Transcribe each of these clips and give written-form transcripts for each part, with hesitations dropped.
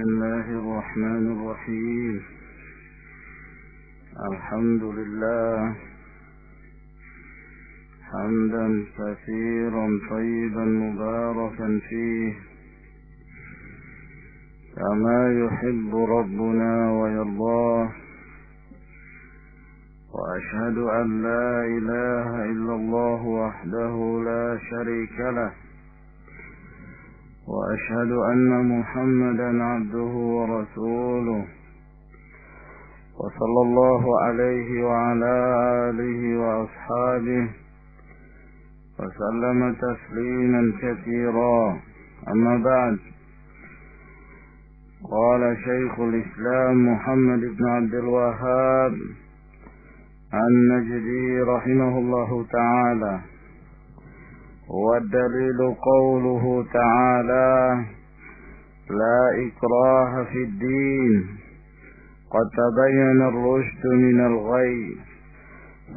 الله الرحمن الرحيم. الحمد لله حمدا كثيرا طيبا مباركا فيه كما يحب ربنا ويرضاه، وأشهد أن لا إله إلا الله وحده لا شريك له، وأشهد أن محمدا عبده ورسوله، وصلى الله عليه وعلى آله وأصحابه وسلم تسليما كثيرا. أما بعد، قال شيخ الإسلام محمد بن عبد الوهاب النجدي رحمه الله تعالى: والدليل قوله تعالى: لا إكراه في الدين قد تبين الرشد من الغي،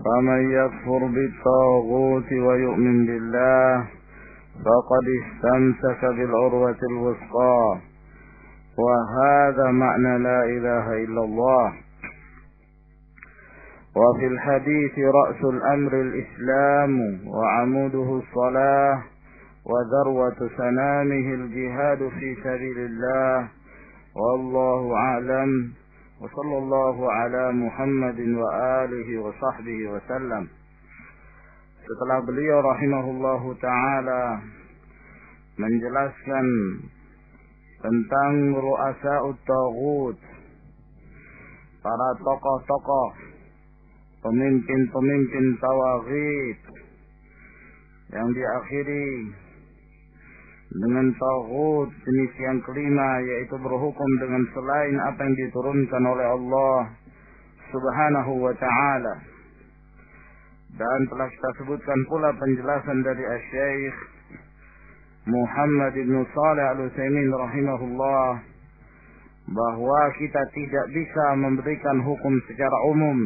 فمن يكفر بالطاغوت ويؤمن بالله فقد استمسك بالعروة الوثقى. وهذا معنى لا إله إلا الله. وفي الحديث: رأس الأمر الإسلام وعموده الصلاة وذروة سنامه الجهاد في سبيل الله، والله أعلم، وصلى الله على Muhammad wa alihi wa sahbihi wa sallam. Setelah beliau rahimahullahu ta'ala menjelaskan tentang ru'asa'ut taghut, para tokoh-tokoh, pemimpin-pemimpin tawaghit, yang diakhiri dengan taghut jenis yang kelima, yaitu berhukum dengan selain apa yang diturunkan oleh Allah subhanahu wa ta'ala. Dan telah kita sebutkan pula penjelasan dari Asy-Syaikh Muhammad ibn Shalih Al-Utsaimin rahimahullah, bahwa kita tidak bisa memberikan hukum secara umum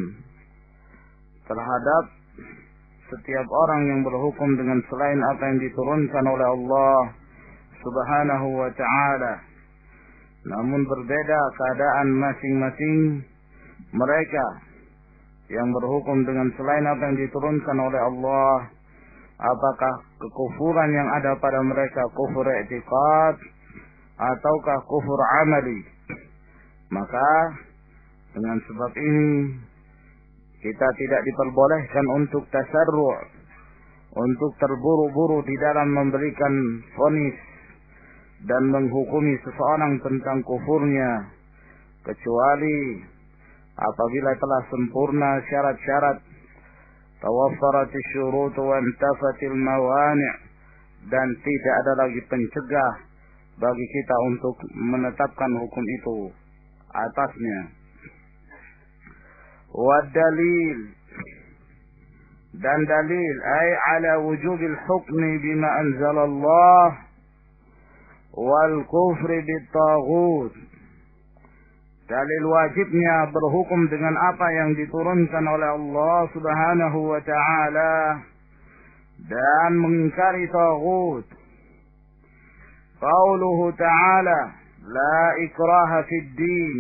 terhadap setiap orang yang berhukum dengan selain apa yang diturunkan oleh Allah subhanahu wa ta'ala. Namun berbeda keadaan masing-masing mereka yang berhukum dengan selain apa yang diturunkan oleh Allah. Apakah kekufuran yang ada pada mereka kufur i'tiqad ataukah kufur amali? Maka dengan sebab ini kita tidak diperbolehkan untuk tasarru', untuk terburu-buru di dalam memberikan vonis dan menghukumi seseorang tentang kufurnya, kecuali apabila telah sempurna syarat-syarat, tawaffaratis syurut wa intafatil mawani', dan tidak ada lagi pencegah bagi kita untuk menetapkan hukum itu atasnya. Wadalil, dan dalil ay ala wujubil hukmi bima anzalallah wal kufri bit-taghut, dalil wajibnya berhukum dengan apa yang diturunkan oleh Allah subhanahu wa ta'ala dan mengingkari taghut. Qauluhu ta'ala: la ikraha fid din,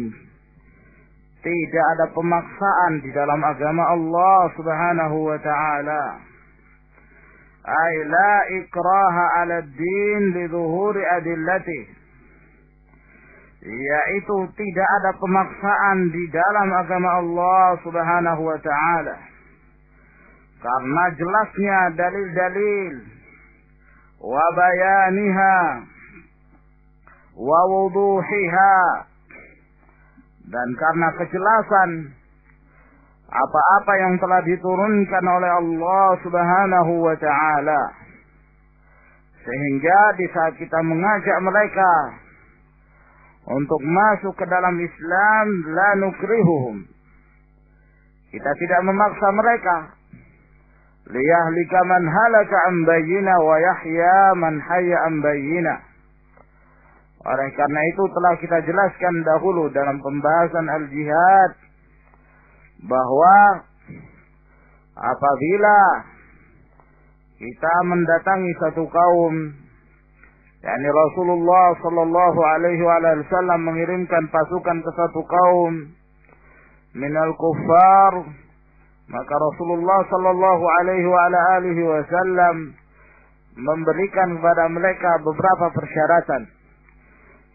tidak ada pemaksaan di dalam agama Allah subhanahu wa ta'ala. Ay la ikraha ala din li zuhuri adillati, yaitu tidak ada pemaksaan di dalam agama Allah subhanahu wa ta'ala karena jelasnya dalil-dalil, wa bayaniha wa wuduhiha, dan karena kejelasan apa-apa yang telah diturunkan oleh Allah subhanahu wa ta'ala, sehingga di saat kita mengajak mereka untuk masuk ke dalam Islam, la nukrihuhum, kita tidak memaksa mereka, liyahlika man halaka an bayyina wa yahya man hayya an bayyina. Oleh karena itu telah kita jelaskan dahulu dalam pembahasan al-jihad bahwa apabila kita mendatangi satu kaum yakni Rasulullah sallallahu alaihi wasallam mengirimkan pasukan ke satu kaum minal kuffar, maka Rasulullah sallallahu alaihi wasallam memberikan kepada mereka beberapa persyaratan.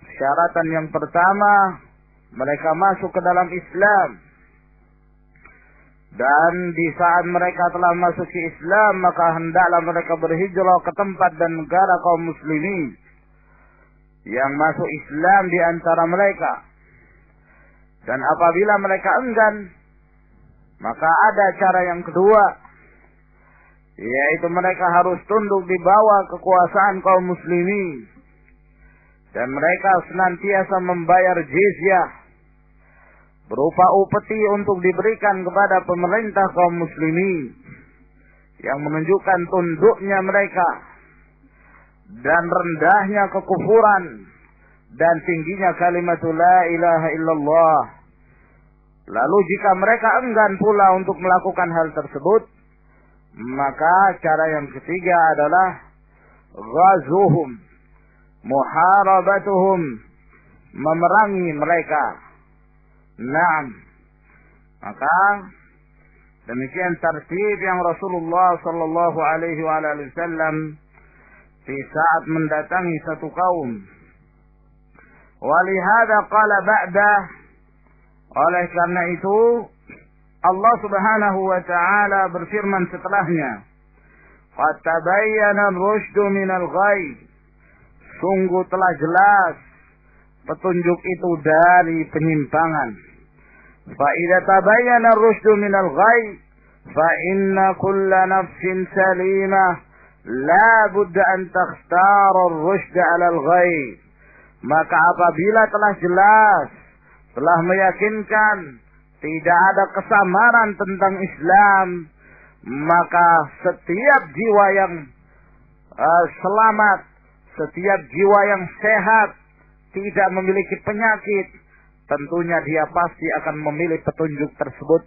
Persyaratan yang pertama, mereka masuk ke dalam Islam. Dan di saat mereka telah masuk ke Islam, maka hendaklah mereka berhijrah ke tempat dan negara kaum muslimin yang masuk Islam di antara mereka. Dan apabila mereka enggan, maka ada cara yang kedua, yaitu mereka harus tunduk di bawah kekuasaan kaum muslimin. Dan mereka senantiasa membayar jizyah berupa upeti untuk diberikan kepada pemerintah kaum muslimin, yang menunjukkan tunduknya mereka dan rendahnya kekufuran dan tingginya kalimat la ilaha illallah. Lalu jika mereka enggan pula untuk melakukan hal tersebut, maka cara yang ketiga adalah ghazuhum, muharabatuhum, memerangi mereka. Naam. Maka demikian tertib yang Rasulullah sallallahu alaihi wasallam di saat mendatangi satu kaum. Walihada qala ba'da, oleh karena itu Allah Subhanahu wa taala berfirman setelahnya, qad tabayyana ar-rusydu minal ghayy, sungguh telah jelas petunjuk itu dari penyimpangan. Fa idza tabayyana ar-rusydu minal ghayy fa inna kulla nafsin salimah la budda an takhtara ar-rusyda 'ala al-ghayy. Maka apabila telah jelas, telah meyakinkan tidak ada kesamaran tentang Islam, maka setiap jiwa yang selamat, setiap jiwa yang sehat, tidak memiliki penyakit, tentunya dia pasti akan memilih petunjuk tersebut.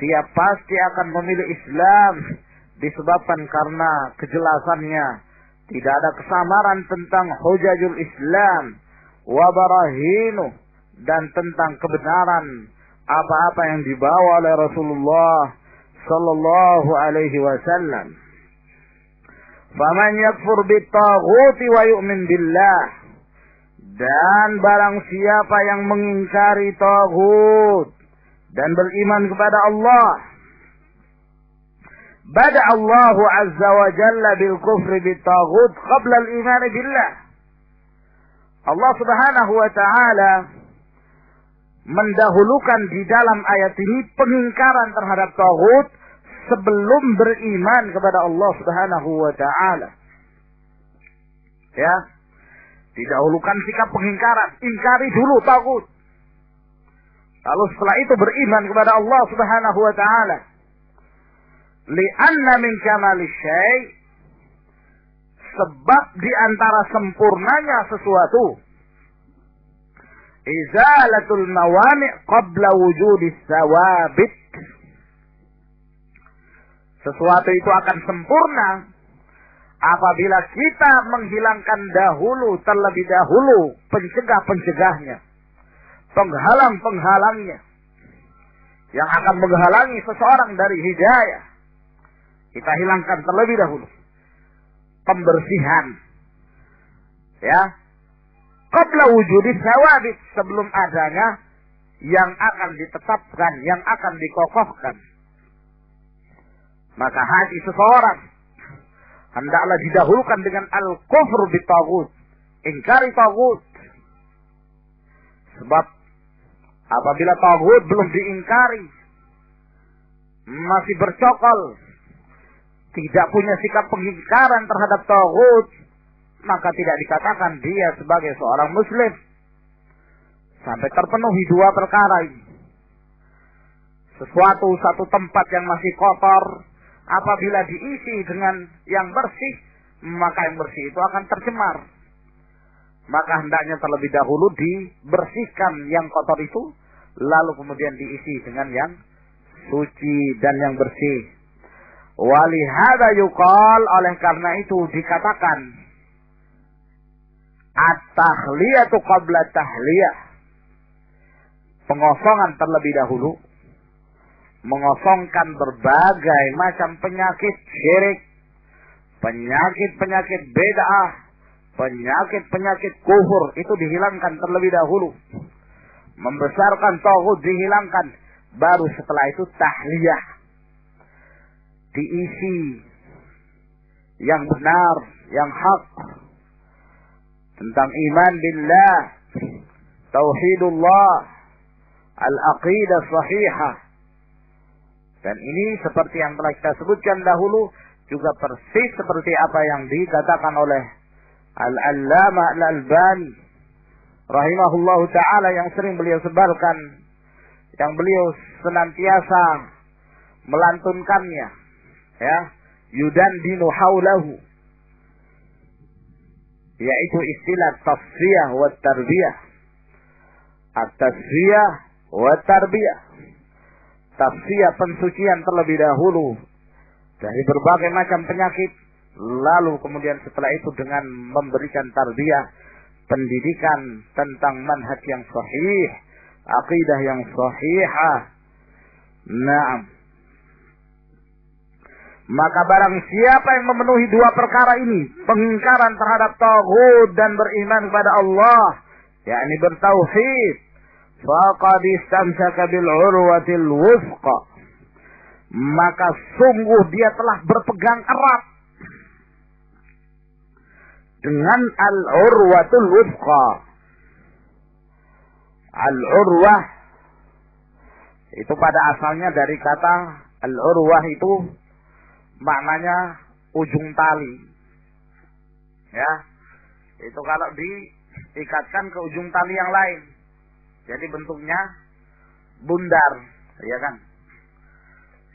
Dia pasti akan memilih Islam disebabkan karena kejelasannya. Tidak ada kesamaran tentang hujajul Islam wa barahinuh, dan tentang kebenaran apa-apa yang dibawa oleh Rasulullah sallallahu alaihi wasallam. Faman yakfur bit-taghuti wa yu'min billah, dan barang siapa yang mengingkari taghut dan beriman kepada Allah, bada Allah azza wa jalla bil kufri bit-taghut qabla al-iman billah. Allah Subhanahu wa taala mendahulukan di dalam ayat ini pengingkaran terhadap taghut sebelum beriman kepada Allah Subhanahu wa taala. Ya. Didahulukan sikap pengingkaran, ingkari dulu taghut. Lalu setelah itu beriman kepada Allah Subhanahu wa taala. Li'anna min kamalis syai', sebab di antara sempurnanya sesuatu, izalatul mawani' qabla wujudis sawabit. Sesuatu itu akan sempurna apabila kita menghilangkan terlebih dahulu pencegah-pencegahnya, penghalang-penghalangnya yang akan menghalangi seseorang dari hidayah. Kita hilangkan terlebih dahulu pembersihan, ya, qabla wujudis sawabit, sebelum adanya yang akan ditetapkan, yang akan dikokohkan. Maka hati seseorang hendaklah didahulukan dengan al-kufr bit-taghut, ingkari taghut. Sebab apabila taghut belum diingkari, masih bercokol, tidak punya sikap pengingkaran terhadap taghut, maka tidak dikatakan dia sebagai seorang muslim sampai terpenuhi dua perkara ini. Satu tempat yang masih kotor, apabila diisi dengan yang bersih, maka yang bersih itu akan tercemar. Maka hendaknya terlebih dahulu dibersihkan yang kotor itu, lalu kemudian diisi dengan yang suci dan yang bersih. Walihada yuqal, oleh karena itu dikatakan, At-tahliyatu qabla tahliyah. Pengosongan terlebih dahulu. Mengosongkan berbagai macam penyakit syirik, penyakit-penyakit bid'ah, penyakit-penyakit kufur, itu dihilangkan terlebih dahulu. Membesarkan tauhid dihilangkan. Baru setelah itu tahliyah. Diisi yang benar, yang hak. Tentang iman billah, tauhidullah, al-aqidah sahihah. Dan ini seperti yang telah kita sebutkan dahulu, juga persis seperti apa yang dikatakan oleh Al-Allamah Al-Albani rahimahullahu ta'ala, yang sering beliau sebarkan, yang beliau senantiasa melantunkannya, ya, yudandinu haulahu, yaitu istilah tasfiyah wa tarbiyah. At-tasfiyah wa tarbiyah. Tasfiyah, pensucian terlebih dahulu dari berbagai macam penyakit, lalu kemudian setelah itu dengan memberikan tarbiyah, pendidikan tentang manhaj yang sahih, aqidah yang sahihah. Naam. Maka barang siapa yang memenuhi dua perkara ini, pengingkaran terhadap tauhid dan beriman kepada Allah, yakni bertauhid, faqad istamsaka bil urwatil wuthqa, maka sungguh dia telah berpegang erat dengan al-urwatul wuthqa. Al-urwah itu pada asalnya dari kata al-urwah, itu maknanya ujung tali. Ya. Itu kalau diikatkan ke ujung tali yang lain. Jadi bentuknya bundar, ya kan?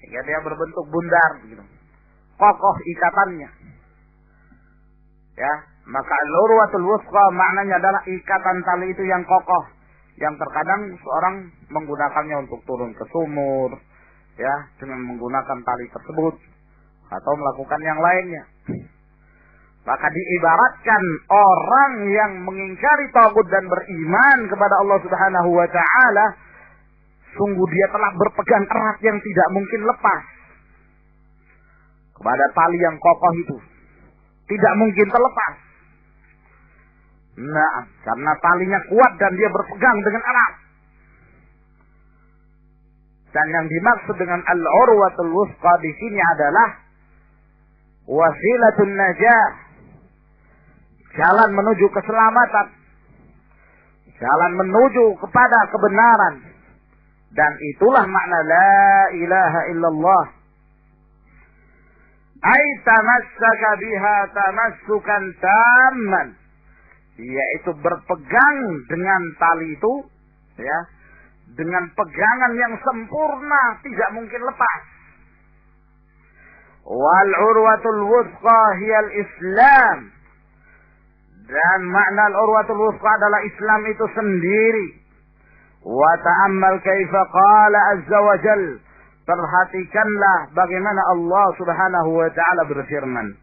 Sehingga dia berbentuk bundar gitu. Kokoh ikatannya. Ya, maka al-urwatul wuthqa maknanya adalah ikatan tali itu yang kokoh, yang terkadang seorang menggunakannya untuk turun ke sumur, ya, dengan menggunakan tali tersebut, atau melakukan yang lainnya. Maka diibaratkan orang yang mengingkari tauhid dan beriman kepada Allah Subhanahu wa taala, sungguh dia telah berpegang erat yang tidak mungkin lepas kepada tali yang kokoh itu. Tidak mungkin terlepas. Nah, karena talinya kuat dan dia berpegang dengan erat. Dan yang dimaksud dengan al-urwatul wuthqa di sini adalah wasilatun najah, jalan menuju keselamatan, jalan menuju kepada kebenaran. Dan itulah makna la ilaha illallah. Ai tamassaka biha tamassukan tamman, yaitu berpegang dengan tali itu, ya, dengan pegangan yang sempurna, tidak mungkin lepas. Wal urwatul wuthqa hiyal Islam, dan makna al-urwatul wuthqa adalah Islam itu sendiri. Wa ta'ammal kaifa qala azza wa jalla, perhatikanlah bagaimana Allah Subhanahu wa taala berfirman.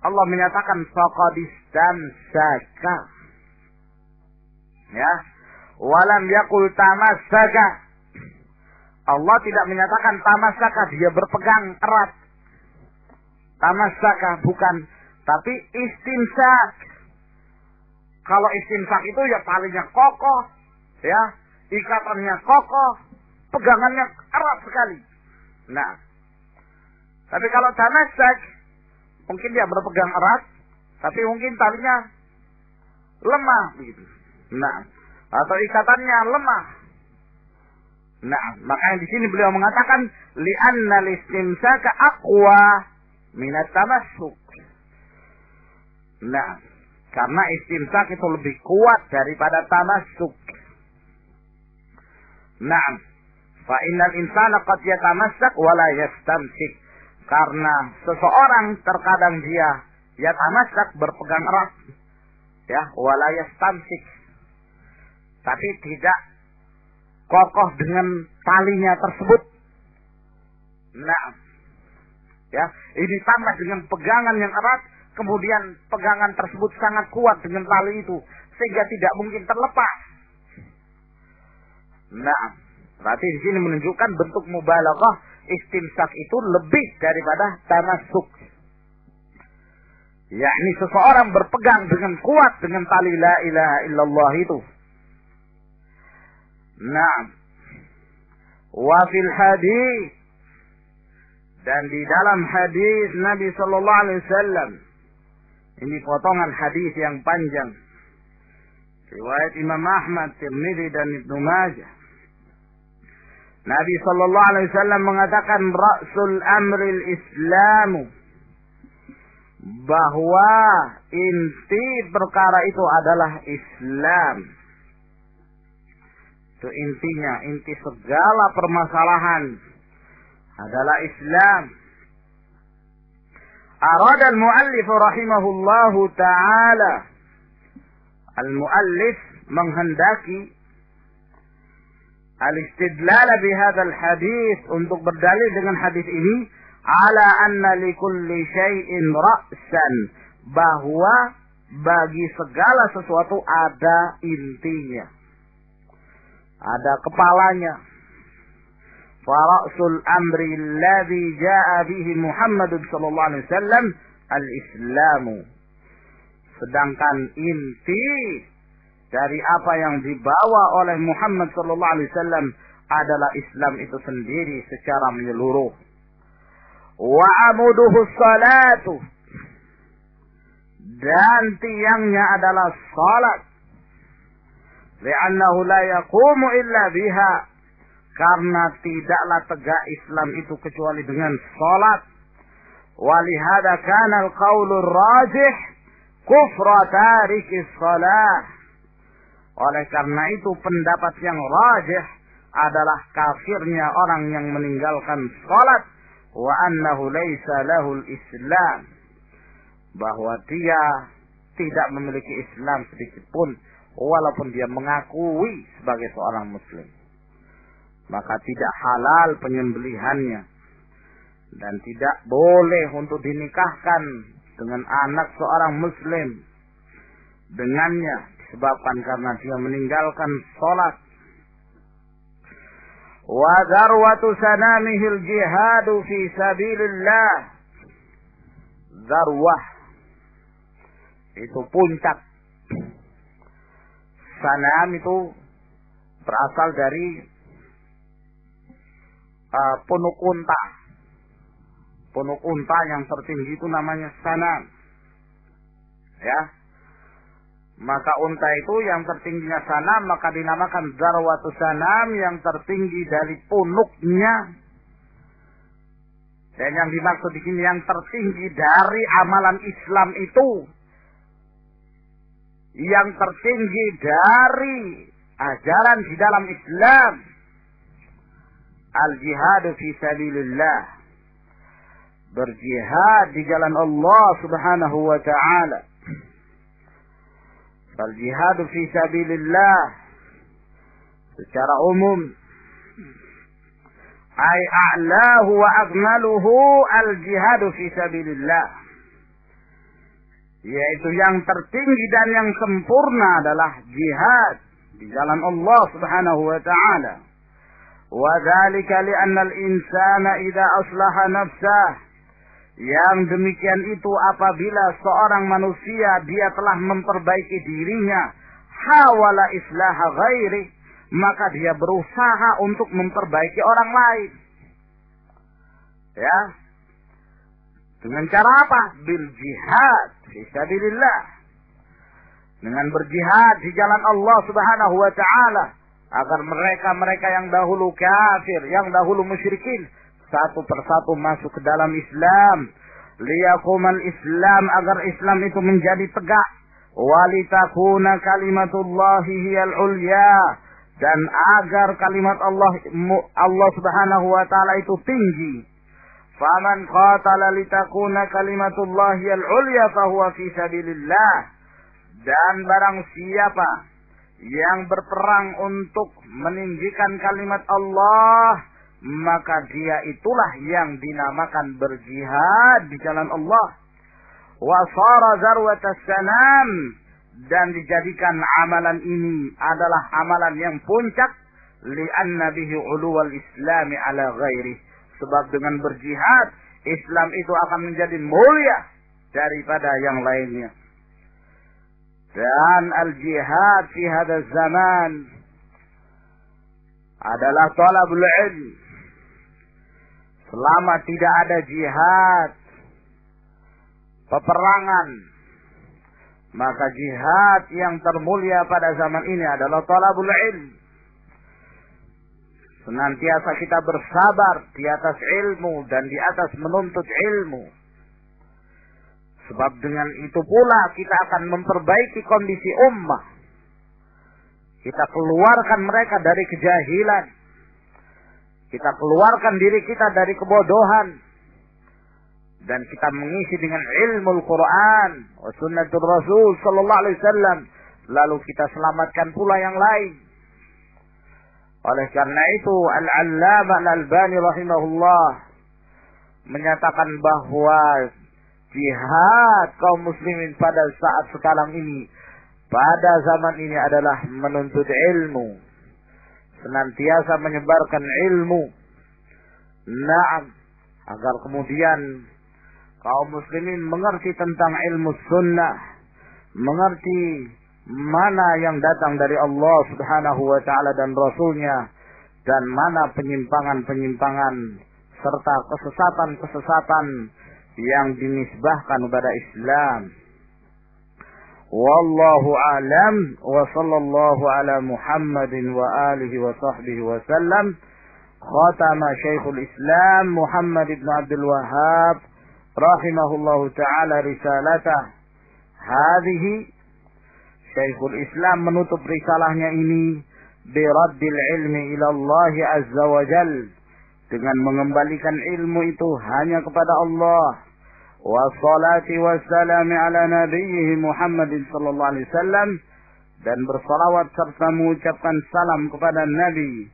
Allah menyatakan faqad istamsaka. Ya. Walam yaqul tamassaka. Allah tidak menyatakan tamassaka, dia berpegang erat. Tamassaka bukan, tapi istimsak. Kalau istimsak itu ya talinya kokoh, ya, ikatannya kokoh, pegangannya erat sekali. Nah, tapi kalau tamassak, mungkin dia berpegang erat, tapi mungkin talinya lemah begitu. Nah, atau ikatannya lemah. Nah, makanya di sini beliau mengatakan li'anna listimsaka aqwa minat tamassuk. Nah, karena istimsak itu lebih kuat daripada tamassuk. Nah, fa innal insana qad yatamassak wa la yastamsik. Karena seseorang terkadang dia yatamassak, berpegang erat, ya, wa la yastamsik, tapi tidak kokoh dengan talinya tersebut. Nah, ya, ini tambah dengan pegangan yang erat, kemudian pegangan tersebut sangat kuat dengan tali itu, sehingga tidak mungkin terlepas. Nah, berarti di sini menunjukkan bentuk mubalaghah, istimsak itu lebih daripada tamassuk. Yakni seseorang berpegang dengan kuat dengan tali la ilaha illallah itu. Nah, wa fil hadis, dan di dalam hadis Nabi sallallahu alaihi wasallam, ini potongan hadis yang panjang, riwayat Imam Ahmad, Tirmidzi dan Ibnu Majah. Nabi sallallahu alaihi wasallam mengatakan ra'sul amril islamu, bahwa inti perkara itu adalah Islam. Itu intinya, inti segala permasalahan adalah Islam. Arada al-muallif rahimahullahu ta'ala, al-muallif menghendaki al-istidlal bihadzal hadis, untuk berdalil dengan hadis ini, ala anna likulli syai'in ra'san, bahwa bagi segala sesuatu ada intinya, ada kepalanya. Fara'sul amri alladhi ja'a bihi Muhammad sallallahu alaihi wasallam al-islamu, sedangkan inti dari apa yang dibawa oleh Muhammad sallallahu alaihi wasallam adalah Islam itu sendiri secara menyeluruh. Wa amuduhu salatu, dan tiangnya adalah salat. Li'annahu la yaqumu illa biha, karena tidaklah tegak Islam itu kecuali dengan salat. Wa lihada kana al-qaulur rajih kufra tarikis salah. Oleh karena itu pendapat yang rajih adalah kafirnya orang yang meninggalkan salat, wa annahu laisa lahul Islam, bahwa dia tidak memiliki Islam sedikit pun walaupun dia mengakui sebagai seorang muslim. Maka tidak halal penyembelihannya dan tidak boleh untuk dinikahkan dengan anak seorang muslim dengannya, disebabkan karena dia meninggalkan salat. Wa darwatu sanamihil jihadu fi sabilillah. Darwah itu puncak. Sanam itu berasal dari punuk unta. Punuk unta yang tertinggi itu namanya sanam. Ya. Maka unta itu yang tertingginya sanam, maka dinamakan darwatu sanam, yang tertinggi dari punuknya. Dan yang dimaksud di sini yang tertinggi dari amalan Islam itu, yang tertinggi dari ajaran di dalam Islam, al-jihadu fi sabilillah, berjihad di jalan Allah Subhanahu wa ta'ala. Al-jihad fi sabilillah secara umum ay a'lahu wa akmaluhu al-jihad fi sabilillah, yaitu yang tertinggi dan yang sempurna adalah jihad di jalan Allah Subhanahu wa ta'ala. Wa dzalika li anna al-insana idza aslaha nafsahu, yang demikian itu apabila seorang manusia dia telah memperbaiki dirinya, hawala islaha ghairi, maka dia berusaha untuk memperbaiki orang lain. Ya. Dengan cara apa? Bil jihad fi sabilillah. Dengan berjihad di jalan Allah Subhanahu wa ta'ala, agar mereka yang dahulu kafir, yang dahulu musyrikin, satu persatu masuk ke dalam Islam. Liyaqumal Islam, agar Islam itu menjadi tegak. Walitakuna kalimatullahi hiyal ulya, dan agar kalimat Allah Subhanahu wa ta'ala itu tinggi. Faman qatala litakuna kalimatullahi hiyal ulya fahuwa fi sabilillah. Dan barang siapa yang berperang untuk meninggikan kalimat Allah, maka dia itulah yang dinamakan berjihad di jalan Allah. wa sara zarwatas sanam, dan dijadikan amalan ini adalah amalan yang puncak, li'anna bihi uluwal islami ala ghairi, sebab dengan berjihad Islam itu akan menjadi mulia daripada yang lainnya. Dan al-jihad fi hadha zaman adalah talabul ilm. Selama tidak ada jihad, peperangan, maka jihad yang termulia pada zaman ini adalah talabul ilm. Senantiasa kita bersabar di atas ilmu dan di atas menuntut ilmu. Sebab dengan itu pula kita akan memperbaiki kondisi ummah. Kita keluarkan mereka dari kejahilan. Kita keluarkan diri kita dari kebodohan. Dan kita mengisi dengan ilmu Al-Quran wa sunnatul Rasul sallallahu alaihi wasallam. Lalu kita selamatkan pula yang lain. Oleh karena itu Al-Allamah Al-Albani rahimahullah menyatakan bahwa jihad kaum muslimin pada saat sekarang ini, pada zaman ini adalah menuntut ilmu, senantiasa menyebarkan ilmu. Naam, agar kemudian kaum muslimin mengerti tentang ilmu sunnah, mengerti mana yang datang dari Allah Subhanahu wa ta'ala dan Rasulnya, dan mana penyimpangan-penyimpangan serta kesesatan-kesesatan yang dinisbahkan kepada Islam. Wallahu a'lam, wa sallallahu ala Muhammadin wa alihi wa sahbihi wa sallam. Khatama Syekhul Islam Muhammad ibn Abdul Wahhab rahimahullahu ta'ala risalatah hadhihi. Syekhul Islam menutup risalahnya ini biraddil ilmi ila Allah azza wa jal, dengan mengembalikan ilmu itu hanya kepada Allah, wa salati wassalam ala nabiyhi Muhammadin sallallahu alaihi wasallam, dan bersalawat serta mengucapkan salam kepada Nabi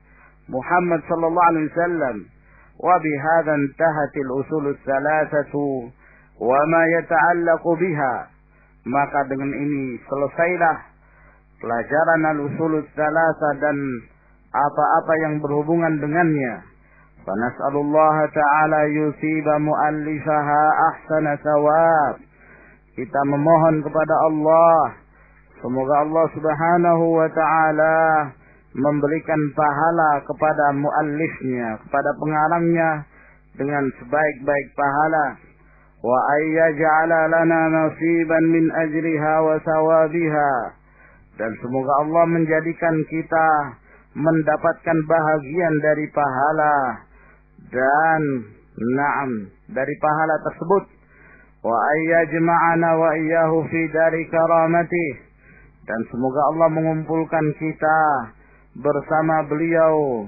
Muhammad sallallahu alaihi wasallam. Wa bihadza intahatil usulus salasatu wa ma yata'allaqu biha, maka dengan ini selesailah pelajaran al-usulus salasa dan apa-apa yang berhubungan dengannya. Fa nas'alullah ta'ala yusiba mu'allifaha ahsana thawab. Kita memohon kepada Allah, semoga Allah Subhanahu wa ta'ala memberikan pahala kepada muallifnya, kepada pengarangnya, dengan sebaik-baik pahala. Wa ayyaj'ala lana nasiban min ajriha wa sawabiha, dan semoga Allah menjadikan kita mendapatkan bahagian dari pahala dan dari pahala tersebut. Wa ayyajma'ana wa iyyahu fi dari karamatih, dan semoga Allah mengumpulkan kita bersama beliau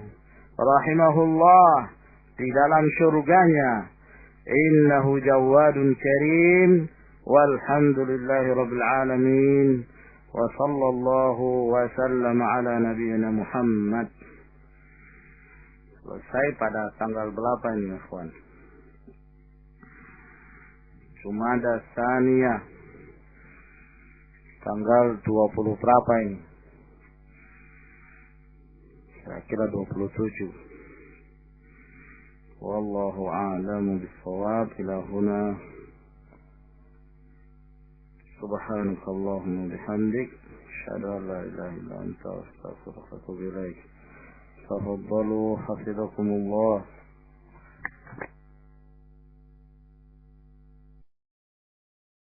rahimahullah di dalam surganya. Innahu jawadun karim, walhamdulillahi rabbil alamin, wa sallallahu wa sallam ala nabiyyina Muhammad. Selesai pada tanggal berapa ini, ikhwan? Jumada Tsaniyah, tanggal 20 berapa ini? Saya kira 27. Wallahu a'lamu bis-shawab. Ila huna subhanakallahumma bihamdik asyhadu an la ilaha illa anta astaghfiruka wa atubu ilaik. Tafaddalu hafizakumullah.